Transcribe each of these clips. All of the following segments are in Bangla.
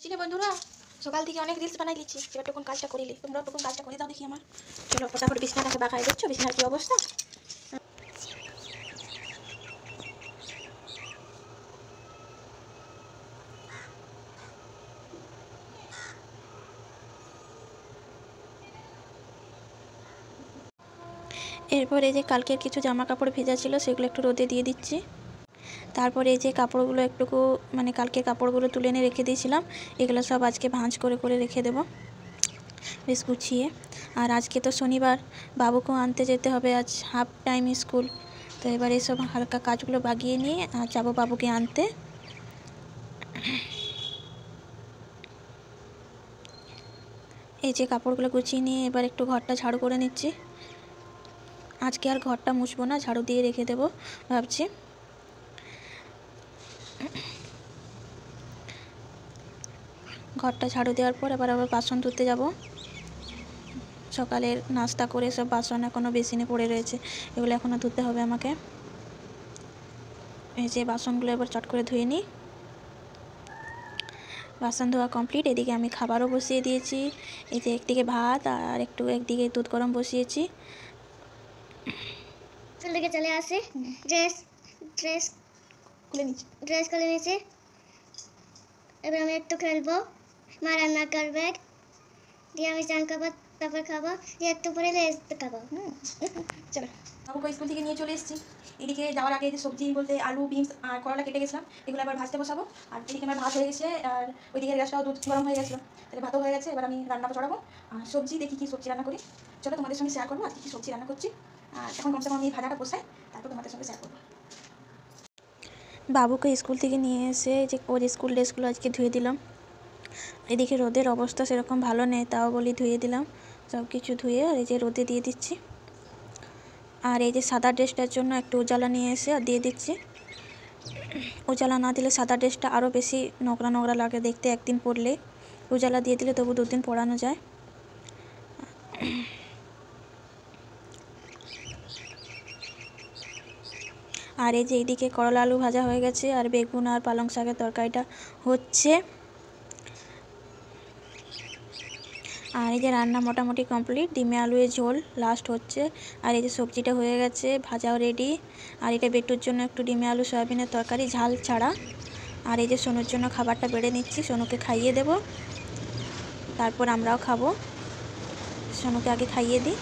চিনে বন্ধুরা সকাল থেকে অনেক রিলস বানাই দিচ্ছি, এবার তখন কাজটা করিলি তোমরা, তখন কাজটা করে দাও দেখি আমার। চলো ফটাফট বিছানাটাকে বাঁকায় দেখছো বিছানার কি অবস্থা। এরপর এই যে কালকের কিছু জামা কাপড় ভেজা ছিল সেগুলো একটু রোদে দিয়ে দিচ্ছি। তারপরে এই যে কাপড়গুলো একটুকু মানে কালকের কাপড়গুলো তুলে এনে রেখে দিয়েছিলাম, এগুলো সব আজকে ভাঁজ করে করে রেখে দেবো বেশ গুছিয়ে। আর আজকে তো শনিবার, বাবুকেও আনতে যেতে হবে, আজ হাফ টাইম স্কুল। তো এবার এসব হালকা কাজগুলো বাগিয়ে নিয়ে আর যাবো বাবুকে আনতে। এই যে কাপড়গুলো গুছিয়ে নিয়ে এবার একটু ঘরটা ঝাড়ু করে নিচ্ছি। আজকে আর ঘরটা মুছবো না, ঝাড়ু দিয়ে রেখে দেবো ভাবছি। ঘরটা ঝাড়ু দেওয়ার পর আবার বাসন ধুতে যাব। সকালের নাস্তা করে সব বাসন এখনও বেসিনে পড়ে রয়েছে, এগুলো এখনও ধুতে হবে আমাকে। এই যে বাসনগুলো এবার চট করে ধুয়ে নিই। বাসন ধোয়া কমপ্লিট। এদিকে আমি খাবারও বসিয়ে দিয়েছি। এই যে একদিকে ভাত আর একদিকে দুধ গরম বসিয়েছি। দিকে চলে আসে, ড্রেস খুলে নিয়েছি। এবার আমি একটু খেলবো, মা রান্না করবে, দিয়ে আমি চান খাবো, তারপর খাবো, দিয়ে একটু পরে রেস্ট খাবো। চলো বাবুকে স্কুল থেকে নিয়ে চলে এসেছি। এদিকে যাওয়ার আগে যে সবজি বলতে আলু, বিনস আর করলা কেটে গেছিলাম, এগুলো আবার ভাজতে বসাবো। আর এদিকে আমার ভাত হয়ে গেছে, আর ওইদিকে গ্যাসটাও দুধ গরম হয়ে গেছিলো, তাহলে ভাতও হয়ে গেছে। এবার আমি রান্নাটা চড়াবো। আর সবজি দেখি কী সবজি রান্না করি, চলো তোমাদের সঙ্গে শেয়ার করবো আজকে কী সবজি রান্না করছি। আর এখন কমসে কম আমি ভাজাটা বসাই, তারপর তোমাদের সঙ্গে শেয়ার করবো। বাবুকে স্কুল থেকে নিয়ে এসে যে ওর স্কুল ড্রেসগুলো আজকে ধুয়ে দিলাম। এদিকে রোদের অবস্থা সেরকম ভালো নেই, তাও বলি ধুয়ে দিলাম সব কিছু ধুয়ে। আর এই যে রোদে দিয়ে দিচ্ছি। আর এই যে সাদা ড্রেসটার জন্য একটু উজালা নিয়ে এসে দিয়ে দিচ্ছি। উজালা না দিলে সাদা ড্রেসটা আরও বেশি নোংরা নোংরা লাগে দেখতে, একদিন পরলে। উজালা দিয়ে দিলে তবু দুদিন পরানো যায়। আর এই যে এইদিকে করলা আলু ভাজা হয়ে গেছে, আর বেগুন আর পালং শাকের তরকারিটা হচ্ছে। আর এই যে রান্না মোটামুটি কমপ্লিট, ডিমে আলুয়ে ঝোল লাস্ট হচ্ছে। আর এই যে সবজিটা হয়ে গেছে, ভাজাও রেডি। আর এটা বেটুর জন্য একটু ডিমে আলু সয়াবিনের তরকারি ঝাল ছাড়া। আর এই যে সোনুর জন্য খাবারটা বেড়ে নিচ্ছি, সোনুকে খাইয়ে দেব, তারপর আমরাও খাবো। সোনুকে আগে খাইয়ে দিই।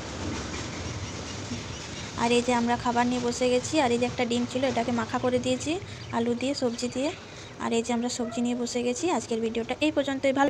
আর এই যে আমরা খাবার নিয়ে বসে গেছি। আর এই যে একটা ডিম ছিল, এটাকে মাখা করে দিয়েছি আলু দিয়ে, সবজি দিয়ে। আর এই যে আমরা সবজি নিয়ে বসে গেছি। আজকের ভিডিওটা এই পর্যন্তই। ভালো